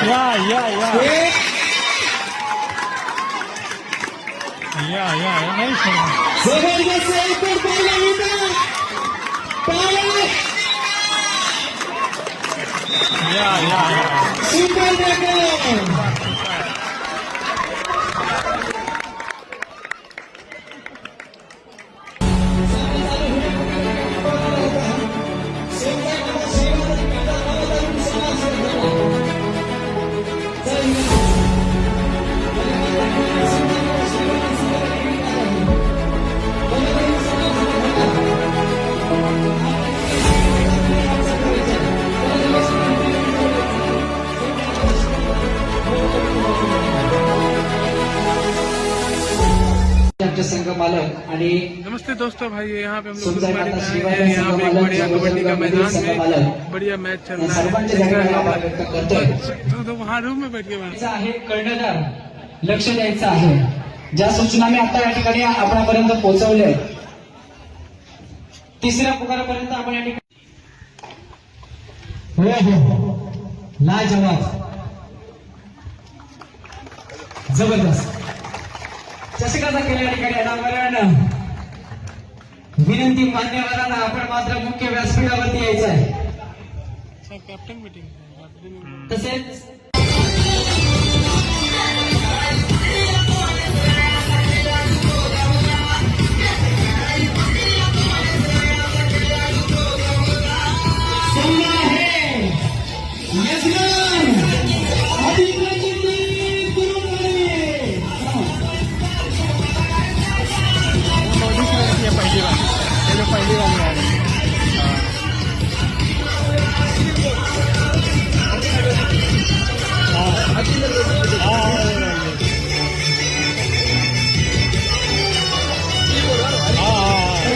नाही जबरदस्त एकच पाहिला होता सुपर टॅकल संघ मालक आणि नमस्ते दोस्तों भाई, यहाँ पे हम लोग यहाँ पे बढ़िया कबड्डी का मैदान में बढ़िया मैच चल रहा है। तो वहाँ रूम में बैठ के आहे कर्णधार लक्ष द्यायचं आहे। ज्या सूचना मी आता या ठिकाणी आपणापर्यंत पोहोचवल्या तिसऱ्या पुकारापर्यंत आपण या ठिकाणी लाजवाब जबरदस्त चषकाचा केला या ठिकाणी अनावरण विनंती मान्यवरांना आपण मात्र मुख्य व्यासपीठावरती यायचं आहे। कॅप्टन मीटिंग तसेच पहिली वाली आहे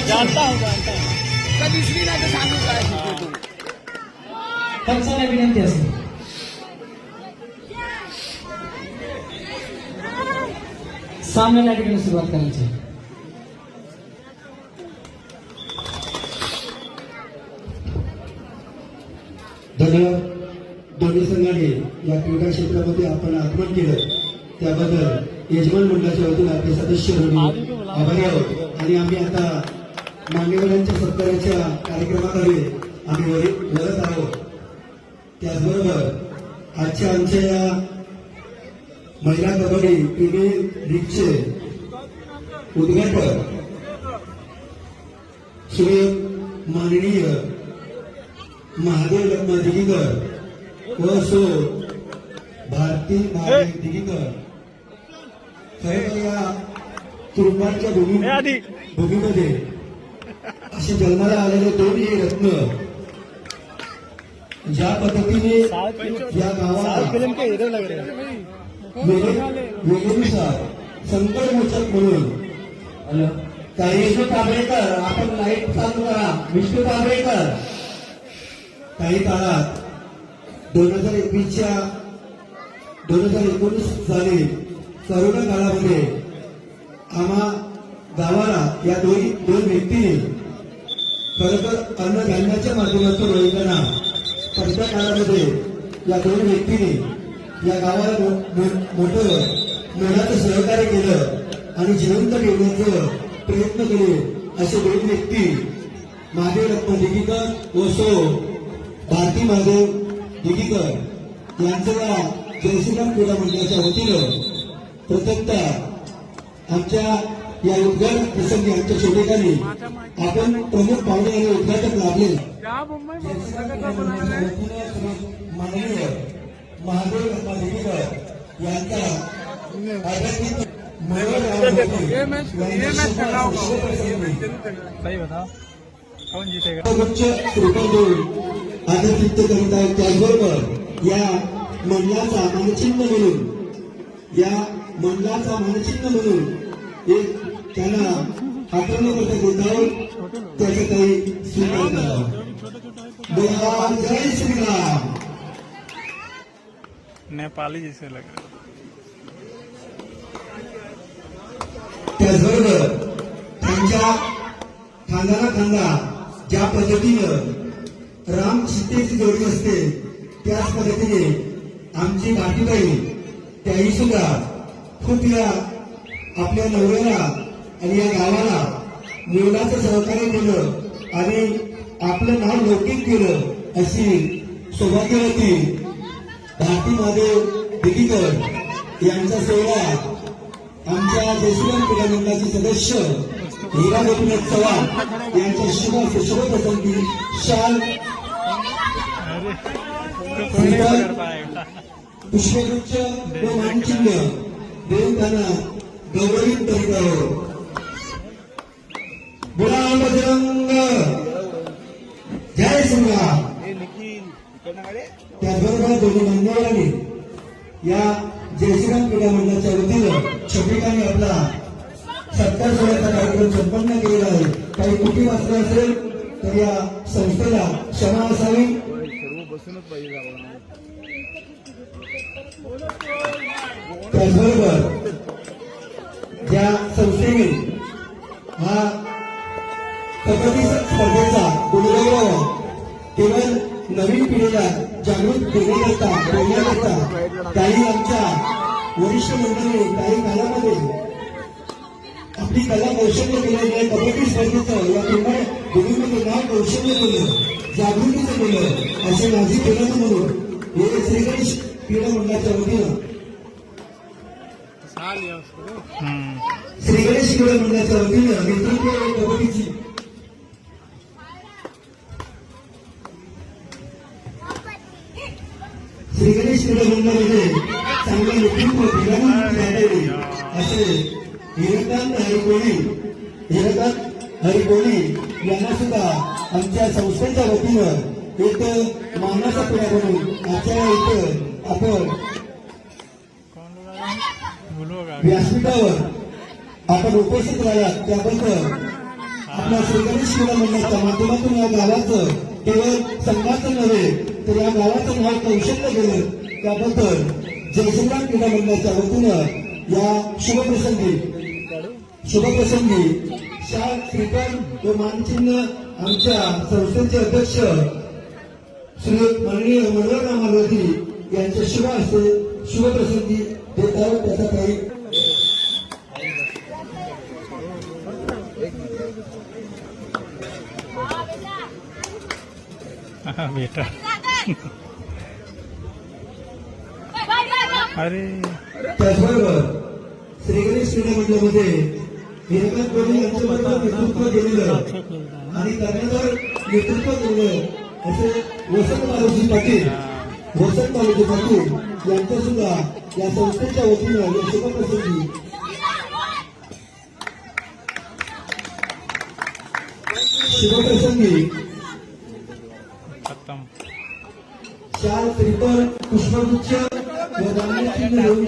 जानता हूँ कधीच नाही सांगू काय पंचांना विनंती असते सामन्याला ठिकाणी सुरुवात करायची। दोन्ही संघाने या क्रीडा क्षेत्रामध्ये आपण आगमन केलं त्याबद्दल यजमान मंडळाच्या वतीने आपले सदस्य म्हणून आभारी आहोत आणि आम्ही आता मान्यवरांच्या सत्काराच्या कार्यक्रमाकडे आम्ही वळत आहोत। त्याचबरोबर आजच्या आमच्या या महिला कबड्डी प्रीमियर लीगचे उद्घाटन श्री माननीय महादेव लग्न दिगीकर व सो भारती महादेव दिगीकर खरं या तुरुंगाच्या भूमीमध्ये असे जन्माला आलेले दोन हे रत्न ज्या पद्धतीने या गावाला वेळेनुसार संकटमोचक म्हणून काही विष्णू कांबळेकर आपण लाईट चालू करा विष्णू कांबळेकर काही काळात 2021 साली करोना काळामध्ये आम्हा गावाला या दोन व्यक्तींनी खरं तर अन्नधान्याच्या माध्यमातून रोजगार पहिल्या काळामध्ये या दोन व्यक्तींनी या गावाला मोठं मोलाचं सहकार्य केलं आणि जिवंत ठेवण्याचा प्रयत्न केले। असे दोन व्यक्ती महादेव रत्न दिगीकर व सो भारती महादेव दिगीकर यांचं जयश्रीराम क्रीडा मंडळाच्या वतीनं प्रथमतः आमच्या या उद्घाटन प्रसंगी आमच्या छोटेखाली आपण प्रमुख पाहुणे आणि उद्घाटक लाभले माननीय महादेव रत्न दिगीकर यांचा आदर्शित करीत आहेत। त्याचबरोबर या मंडळाचा मानचिन्ह म्हणून एक त्यांना आक्रमक गोंधावून त्याचं काही स्वीकार करावं। जय श्रीराम। नेपाली जैसे लग रहा है। त्याचबरोबर त्यांच्या खांद्याला खांदा ज्या पद्धतीनं राम सीतेची जोडी असते त्याच पद्धतीने आमची भारतीताई त्याही सुद्धा खूप या आपल्या नवऱ्याला आणि या गावाला मिळवण्याचं सहकार्य केलं आणि आपलं नाव लौकिक केलं अशी सौभाग्यवती भारती महादेव दिगीकर यांचा सोहळा आमच्या जयश्रीराम क्रीडा मंडळाचे सदस्य हिरा गोपीनाथ चव्हाण यांच्या शुभप्रसंगी शाल पुष्पगुच्छ व मानचिन्ह देऊन त्यांना गौरवित करीत आहोत. बोला बजरंग जय श्रीराम. त्याचबरोबर दोन्ही मान्यवरांनी या जयश्रीराम क्रीडा मंडळाच्या वतीनं छबिकाने आपला सत्कार सोहळ्याचा कार्यक्रम संपन्न केलेला आहे. काही कुठे वाचलं असेल तर या संस्थेला क्षमा असावी. त्याचबरोबर ज्या संस्थेने हा कबड्डी स्पर्धेचा गुणगौरव केवळ नवीन पिढीला जागृत करण्याकरता काही आमच्या वरिष्ठ मंडळीने काही काळामध्ये आपली कला कौशल्य केल्याने कबड्डी स्पर्धेचं या दोघींमध्ये नाव कौशल्य केलं, जागृतीचं केलं असे माझी केलं म्हणून हे श्रीगणेश क्रीडा मंडळाच्या वतीनं श्रीगणेश क्रीडा मंडळाच्या वतीनं नेतृत्व कबड्डीची श्रीगणेश क्रीडा मंडळामध्ये चांगलं नेतृत्व दिल्याने असे हिरकांत हरिकोणी यांना सुद्धा आमच्या संस्थेच्या वतीनं एक मानाचा पुढा म्हणून आजच्या इथं आपण व्यासपीठावर आपण उपस्थित राहिलात त्याबद्दल आपल्या श्रीगणेश क्रीडा मंडळाच्या माध्यमातून या गावाचं केवळ संघाचं नव्हे तर या गावाचं नाव कौशल्य गेलं त्याबद्दल जयश्रीराम क्रीडा मंडळाच्या वतीनं या शुभप्रसंगी शाल श्रीफळ व मानचिन्ह आमच्या संस्थेचे अध्यक्ष श्री माननीय मनोहरराव मालवती यांच्या शुभ हस्ते शुभप्रसंगी देत आहोत. त्याचा काही बेटा अरे त्याचबरोबर श्रीगणेश क्रीडा मंडळामध्ये हिरकांत कोणी यांच्याबरोबर नेतृत्व केलेलं आणि कर्णधार नेतृत्व केलेलं असे वसंत बालूजी पाटील यांच्या सुद्धा या संस्थेच्या वतीनं या शुभप्रसंगी शाल श्रीफळ पुष्पगुच्छ व मानचिन्ह देऊन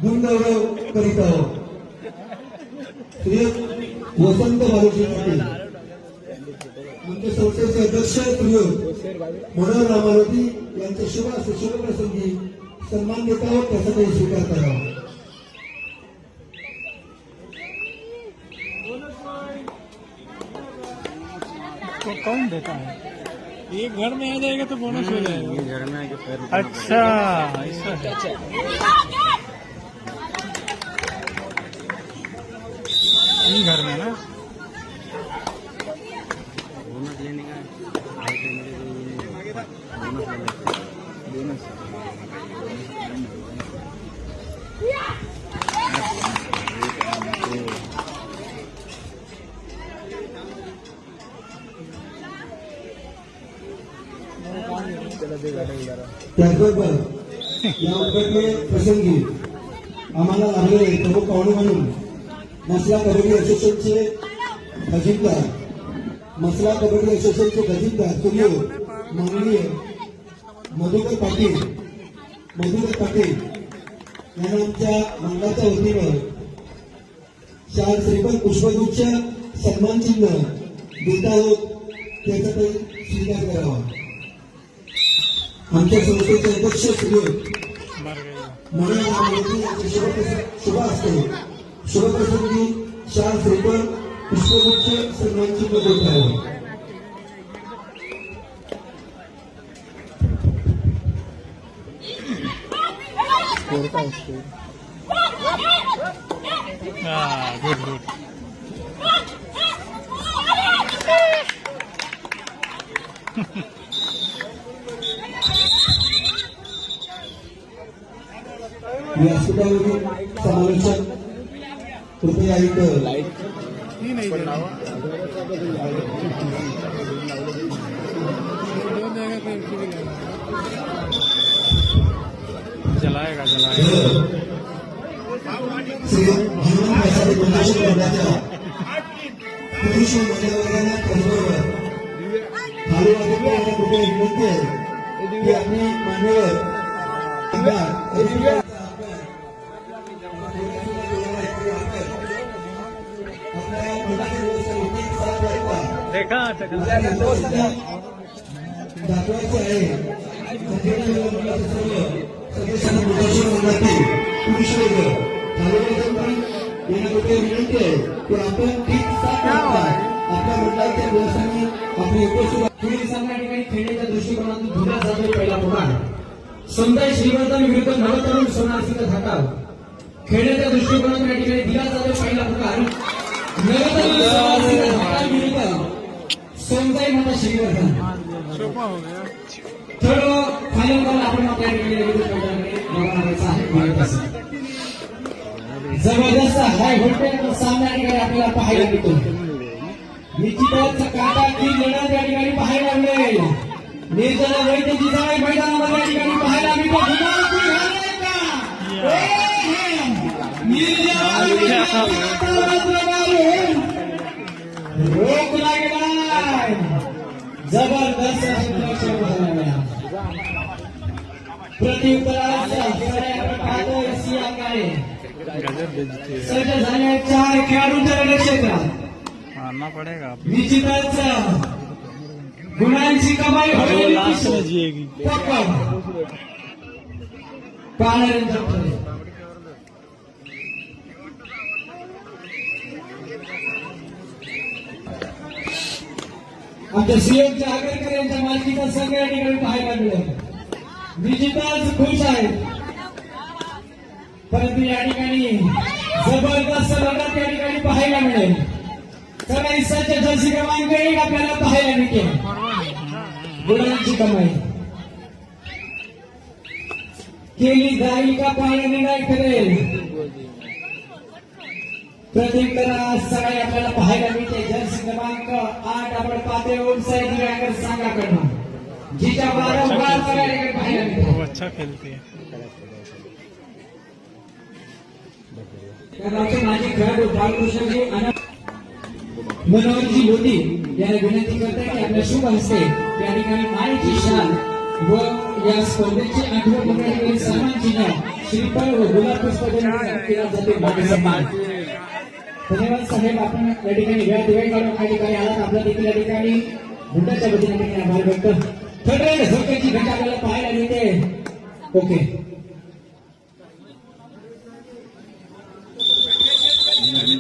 गुणगौरव करीत आहोत. श्री वसंत बालूजी पाटील आमच्या संस्थेचे अध्यक्ष श्री मनोहरराव मालवती यांच्या शुभप्रसंगी सन्मान देत आहोत. त्याचा काही स्वीकार करावा. तो कौन देता है? ये घर में आ जाएगा तो बोनस हो जाएगा. ये घर में आके फिर अच्छा ऐसा है. ये घर में ना बोनस लेने का बोनस त्याचबरोबर या उद्घाटन प्रसंगी आम्हाला लाभलेले प्रमुख पाहुणे म्हणून मसला कबड्डी असोसिएशनचे खजिनदार सूर्य माननीय मधुकर पाटील यांना आमच्या मंडळाच्या वतीनं शाल श्रीफळ पुष्पगुच्छ सन्मान चिन्ह देत आहोत. त्याचा काही स्वीकार करावा. आमच्या संस्थेचे अध्यक्ष श्री मनोहरराव मालवती यांच्या शुभ हस्ते शुभप्रसंगी शाल श्रीफळ पुष्पगुच्छ सन्मान चिन्ह देत आहोत. स्कोर का स्कोर गुड गुड व्यासपीठावरील समालोचक कृपया इथं ही नहीं दे रहा जलाएगा जलाएगा श्री जीवन प्रसाद गुणेश्वर मंडळाच्या पुरुष व महिला वर्गांना त्याचबरोबर खाली वाटत आणि कुठे विनंती आहे की आपली मान्यवर देखा दाखवायचं आहे सदस्यांना गुणेश्वर मंडळातील पुरुष वर्ग विनंती आहे की आपण ठीक 7 वाजता आपल्या मंडळाच्या दिवसांनी आपली उपस्थित पुढील सामना ठिकाणी खेळण्याच्या दृष्टिकोनातून धुरा जाधव पहिला पुकार समुदाय श्रीवर्धन विरुद्ध नवतरुण सोनारसिंह धाकाव खेळण्याच्या दृष्टिकोनातून या ठिकाणी दिला जाधव पहिला पुकार नवतरुण सोनारसिंह धाकाव विरुद्ध समुदाय माता श्रीवर्धन सोपा हो गया थर्ड फायनल बॉल आपण आपल्या ठिकाणी विरुद्ध मैदानाकडे रवाना व्हायचा आहे भारताचा जबरदस्त हाय व्होल्टेज सामना या ठिकाणी आपल्याला पाहायला मिळतो निश्चितच काटा की लढत या ठिकाणी पाहायला मिळेल निर्जला वैद्यची जाळे मैदानामध्ये या ठिकाणी पाहायला मिळतो रोख लागला जबरदस्त प्रत्युत्तराचा गजब बेइज्जती है सज्ज झाले 4 खेळाडूंच्या क्षेत्रात मानना पड़ेगा निश्चितच गुणांची कमाई होईल लास्ट में जिएगी आमच्या सीएम आगरकर यांच्या मालकीचा संघ या ठिकाणी पाहायला मिळेल निश्चितच खुश आहेत परंतु या ठिकाणी जबरदस्त लढत या ठिकाणी पाहायला मिळेल सगळ्या सज्ज जर्सी क्रमांक 1 आपल्याला पाहायला मिळते गुणांची कमाई केली जाईल का पाहायला निर्णय करेल प्रतिक्रिया सगळे आपल्याला पाहायला मिळते जर्सी क्रमांक 8 आपण पाहते ओम साहेब दिवाकर सांगाकडनं जिच्या वारंवार सगळ्या पाहायला मिळते वो अच्छा खेलती है त्याचे माजी खेळाडू बालकृष्णजी मनोहरजी मोदी यांना विनंती करते की आपल्या शुभ हस्ते त्या ठिकाणी माळेची शाल व या स्पर्धेचे 8व्या क्रमांकावरील सन्मान चिन्ह श्रीफळ व गुलाब पुष्प देऊन केला जाते धन्यवाद साहेब आपण या ठिकाणी वेळ दिवाळी काढून या ठिकाणी आलात आपल्या देखील या ठिकाणी गुंडाच्या वतीने आभार व्यक्त थर्ड झोक्याची घंटा आपल्याला पाहायला मिळते ओके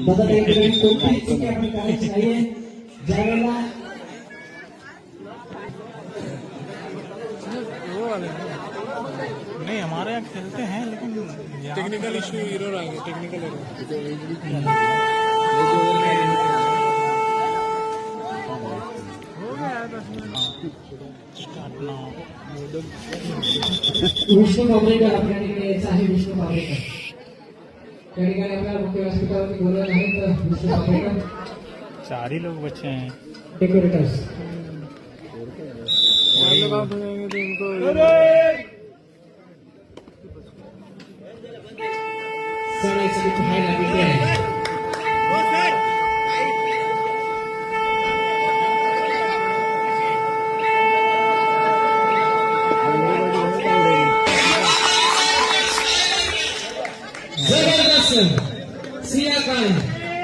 दादा त्या ठिकाणी कोणतीही चुकी आपण करायची नाहीये ज्यावेळेला वो वाले नहीं हमारे यहाँ खेलते हैं लेकिन टेक्निकल इशू एरर आ गया टेक्निकल विष्णू बाबरेकर आपल्या ठिकाणी यायचं आहे विष्णू बाबरेकर त्या ठिकाणी आपल्याला मुख्य व्यासपीठावरती बोलत आहेत विष्णू बाबरेकर 4 ही लोग बचे हैं डेकोरेटर्स बात हो जाएंगे तो इनको सगळ्याची पाहायला मिळते आहे जबरदस्त सियाकान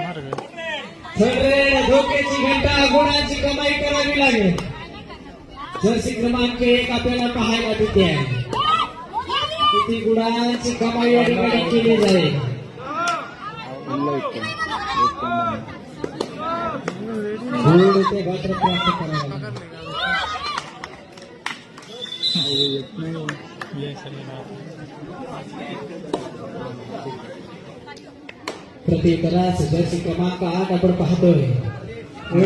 मर गए थर्ड धोक्याची घंटा गुणांची कमाई करावी लागेल जर्सी क्रमांक 1 आपल्याला पाहायला मिळते आहे किती गुणांची कमाई या ठिकाणी केली जाईल गोड ते गात्र प्राप्त करावे ये सही बात प्रत्येकालाच जर्सी क्रमांक 8 आपण पाहतोय. हो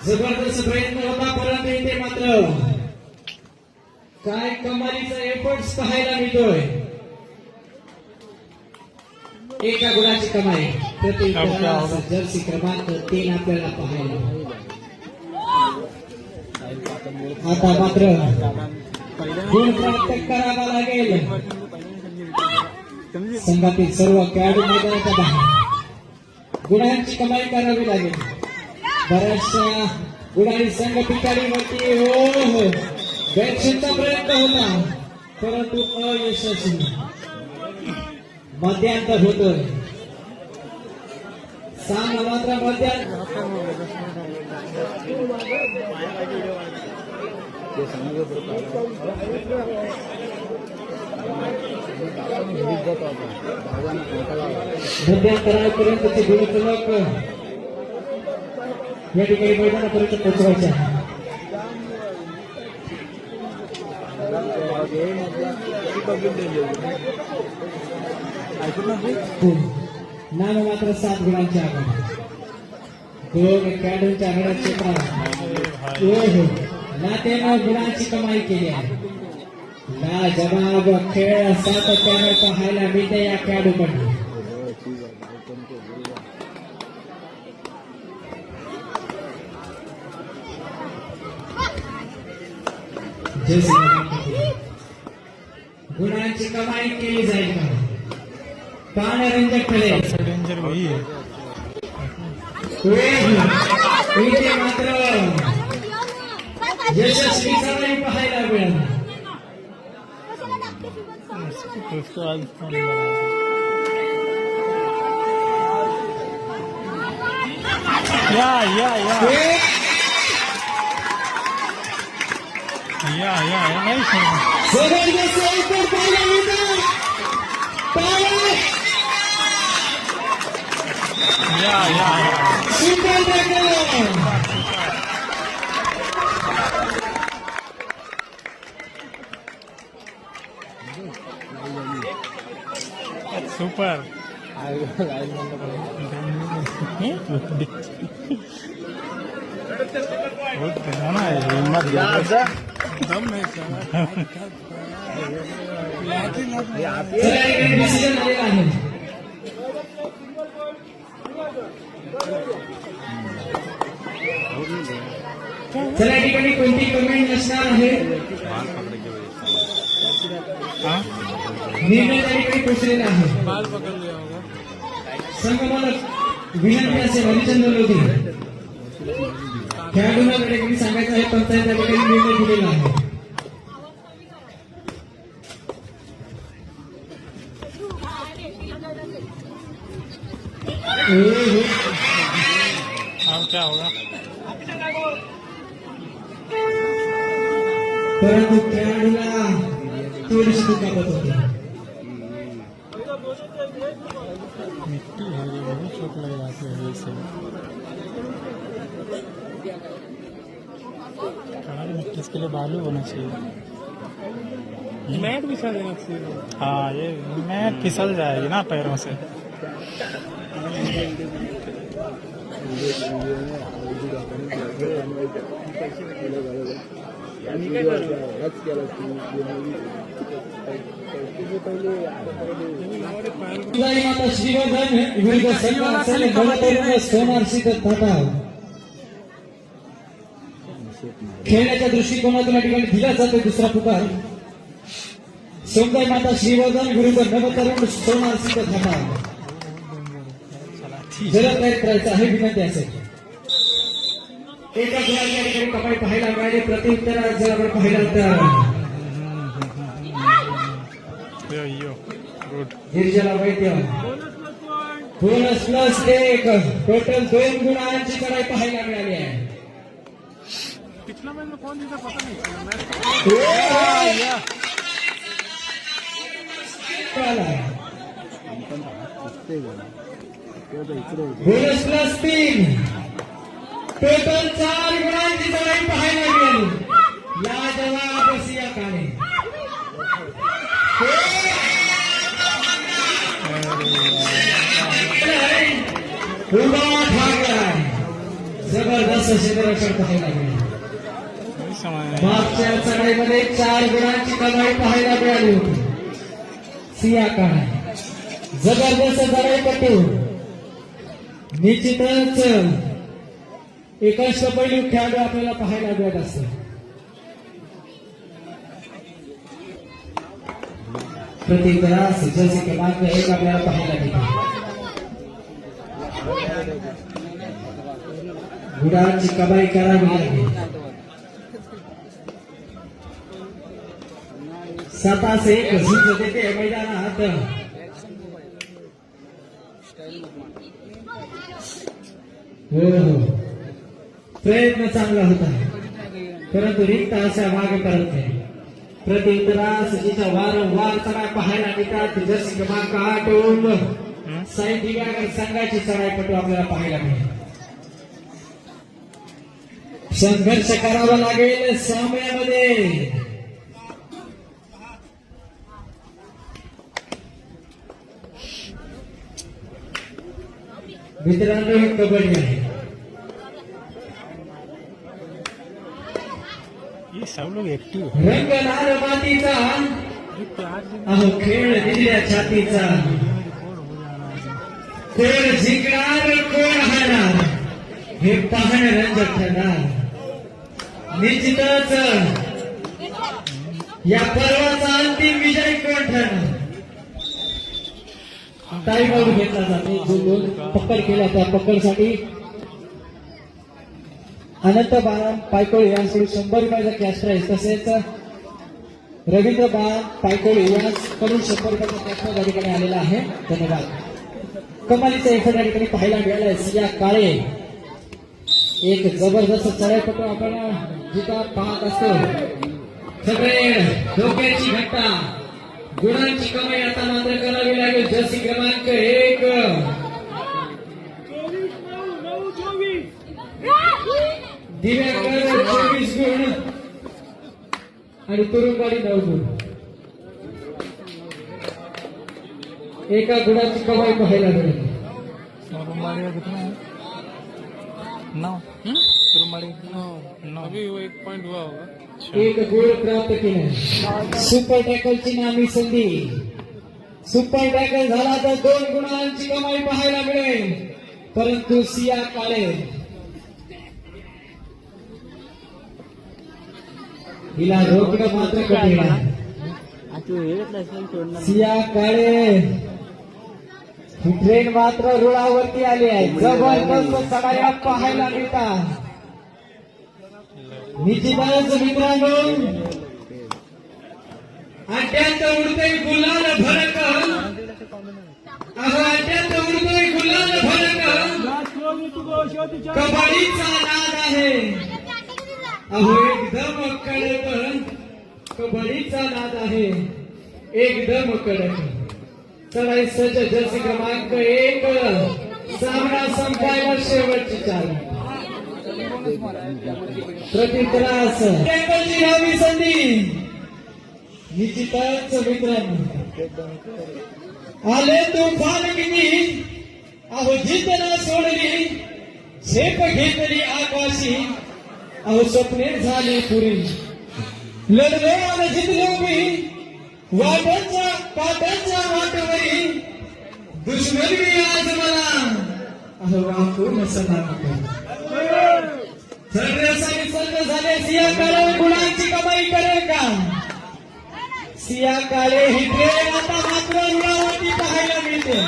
जबरदस्त प्रयत्न होता, परंतु इथे मात्र काय कमालीचा एफर्ट्स पाहायला मिळतोय. एका गुणाची कमाई प्रत्येकालाच जर्सी क्रमांक 3 आपल्याला पाहायला. आता मात्र गुण प्राप्त करावा लागेल. संघातील सर्व खेळाडू मैदानाच्या बाहेर गुणांची कमाई करावी लागेल. बऱ्याचशा गुणांनी संघ पिटाळीवरती हो बॅटशॉटचा प्रयत्न होता, परंतु अयशस्वी. मध्यांतर होतोय सामना मात्र मध्यांतरापर्यंतचे गुणफलक या ठिकाणी मैदानापर्यंत पोहोचवायचे आहे. नाम मात्र 7 गुणांची आघाडी. 2 खेळाडूंच्या आघाड्या क्षेत्रात नात्यानं गुणांची कमाई केली आहे. लाजवाब खेळ सातत्याने पाहायला मिळते या खेळाडूकडून. गुणांची कमाई केली जाईल का? पाहण्यारंजक ठरेल. डेंजर वही है. इथे मात्र यशस्वी सराई पाहायला मिळाली. उसको आज फोन या नहीं सुन. जबरदस्त उत्तर पाहायला मिळतं. Super tackle. सुपर. दम नहीं डिसिजन आलेला आहे. चला या ठिकाणी कोणती कमेंट नसणार आहे. निर्णय त्या ठिकाणी पोहोचलेला आहे. बाल पकड़ लिया होगा. संघमालक विनंती असेल हरिचंद्र लोधी खेळाडूंना त्या ठिकाणी सांगायचं आहे. पंचायत त्या ठिकाणी निर्णय दिलेला आहे. अब क्या होगा? परंतु खेळाडूला थोडीशी दुखापत होती. मिट्टी है, ये बहुत चोट लग जाती है इससे. कड़ाई मिट्टी, इसके लिए बालू होना चाहिए. मैट फिसल देना चाहिए. हाँ, ये मैट फिसल जाएगी ना पैरों से. माता श्रीवर्धन विरुद्ध सोनार सिद्ध थाटा खेळण्याच्या दृष्टिकोनातून या ठिकाणी दिला जातो दुसरा पुकार. सोमदाई माता श्रीवर्धन विरुद्ध नवतरुण सोनार सिद्ध थाटा. जलद तयार करायचं आहे, विनंती असेल. एका गुणाच्या ठिकाणी कमाई पाहायला मिळाली. प्रत्युत्तरात जर आपण पाहिलं तर गिरिजाला वैद्य बोनस प्लस 1 टोटल 2 गुणांची कमाई पाहायला मिळाली आहे. पिछला मैच में कौन जीता पता नहीं चला. बोनस प्लस 3 टोटल 4 गुणांची कमाई पाहायला मिळाली. लाजवाब सिया काने. उभा ठाकलाय जबरदस्त क्षेत्ररक्षण पाहायला मिळाले. मागच्या चढाईमध्ये 4 गुणांची कमाई पाहायला मिळाली होती. सिया काळे जबरदस्त चढाईपटू निश्चितच एकाच पैलू खेळाडू आपल्याला पाहायला मिळत असतो. प्रतिक्रास जसे क्रमांक 1 आपल्याला पाहायला मिळतो. गुणांची कमाई करावी लागेल. 7-1 झुंज देते मैदानात. हो प्रयत्न चांगला होता परंतु रिक्त अशा मागे परत नाही. प्रतिक्रास जिचा वारंवार चढाई पाहायला मिळतात. जसे क्रमांक 8 ओम साई दिव्यांग संघाची चढाईपटू आपल्याला पाहायला मिळेल. संघर्ष करावा लागेल सामन्यामध्ये. मित्रांनो ही कबड्डी आहे. ये सब लोग एक्टिव रंग लाल मातीचा अहो खेळ दिल्या छातीचा. कोण जिंकणार कोण हारणार हे पाहणं रंजक ठरणार. निश्चितच या पर्वाचा अंतिम विजय कोण ठरणार. टाइम आउट घेतला जातो. जो गोल पकड केला त्या पकडसाठी अनंत बाळा पायकोळे यांकडून 100 रुपयाचा कॅश प्राईज तसेच रवींद्र बाळा पायकोळे यांकडून 100 रुपयाचा कॅश प्राईज या ठिकाणी आलेला आहे. धन्यवाद. कमालीचा एफर्ट या ठिकाणी पाहायला मिळालाय. सिया काळे एक जबरदस्त चढाईपटू आपण जिथं पाहत असतो. सगळे डोक्याची घट्टा गुणांची कमाई आता मात्र करावी लागेल. जर्सी क्रमांक 1 दिव्यांकर 24 गुण आणि तुरुंगाडी 9 गुण. एका गुणाची कमाई पाहायला मिळेल. अभी वो 1 पॉइंट हुआ होगा. एक गुण प्राप्त केला. सुपर टॅकलची नामी संधी. सुपर टॅकल झाला तर 2 गुणांची कमाई पाहायला मिळेल. परंतु सिया काळे हिला रोखणं मात्र कठीण आहे. सिया काळे ही ट्रेन मात्र रुळावरती आली आहे. जबरदस्त चढाया पाहायला मिळतात. निश्चितच मित्रांनो अड्ड्यात उडतोय गुलाल भडक. अहो अड्ड्यात उडतोय गुलाल भडक. कबड्डीचा नाद आहे. अहो एकदम कडक कबड्डीचा नाद आहे. एकदम कडक चढाई सज्ज. जर्सी क्रमांक 1 सामना संपायला शेवटची 4 मिनिटे. प्रतिक्रास टॅकलची नवी संधी. निश्चितच मित्रांनो आले तुफान किती. अहो जिंकणं सोडली झेप घेतली आकाशी. अहो स्वप्ने झाली पुरी. लढलो आणि जिंकलो मी वाटाच्या पाटाच्या वाटवरी. दुश्मन मी आज मला अहो वाकून सलाम. सर्वांसाठी सज्ज झाले. सिया काळे गुणांची कमाई करेल का. सिया काळे ही ट्रेन आता मात्र रुळावरती पाहायला मिळते.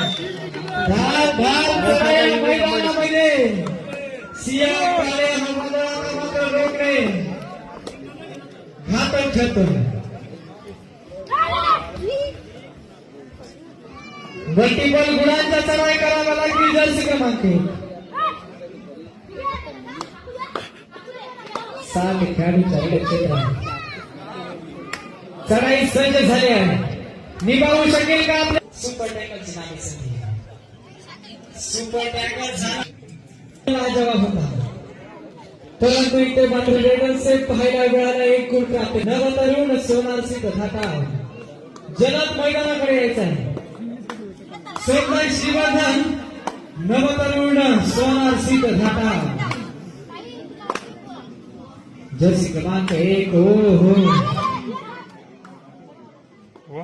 धार मैदानामध्ये सिया काळे हा मात्र रोखणे घातक ठरतो. मल्टिपल गुणांचा चढाई करावा लागली. जर्सी क्रमांक 7 खेळाडूंच्या क्षेत्रात चढाई सज्ज झाली आहे. निभावू शकेल का आपल्या सुपर टॅकलची नामी संधी. सुपर टॅकल झाला जवाब होता परंतु इथे मात्र रेडर्स पाहायला मिळाला. एक गुण प्राप्त. नवतरुण सोनार सिंह थाटा जलद मैदानाकडे यायचा आहे. सोमनाथ श्रीवर्धन नवतरुण सोनार सिंह घाटा जर्सी क्रमांक 1 हो वो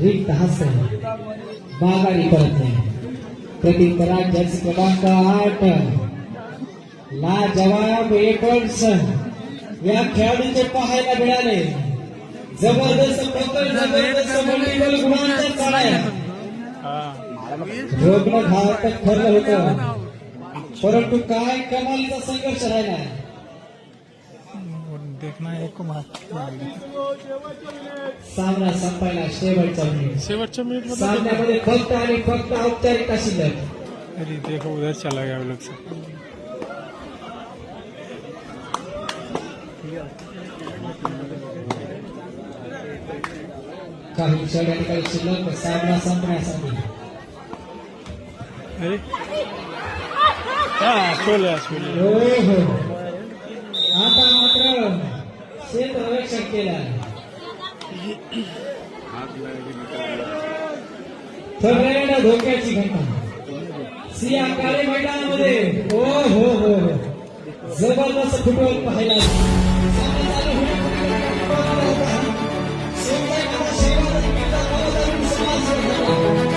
रिक्त हस्त माघारी परत नाही प्रत्युत्तरात जर्सी क्रमांक 8 लाजवाब एकोर्स या खेळाडूंचे पाहायला मिळाले जबरदस्त प्रकार जबरदस्त मल्टीपल गुणांचा चालाय हाँ रोगण घातक ठरलं होतं परंतु काय कमालीचा संघर्ष राहिला वो देखना है को मार सामना संपायला शेवटचा मिनिट शेवटच्या मिनिट मध्ये सामन्यामध्ये फक्त आणि फक्त औपचारिकता शिल्लक अरे देखो उधर चला गया वो लोग से काही क्षण ठिकाणी शिल्लक सामना संपण्यासाठी अरे हाँ छोले छोले हो आता मात्र क्षेत्ररक्षण केलं ठरलेल्या धोक्याची घटना सिया काळे मैदानामध्ये हो जबरदस्त फुटबॉल पाहायला सामना चालू होण्यापूर्वी शेवटच्या शेवटच्या समाज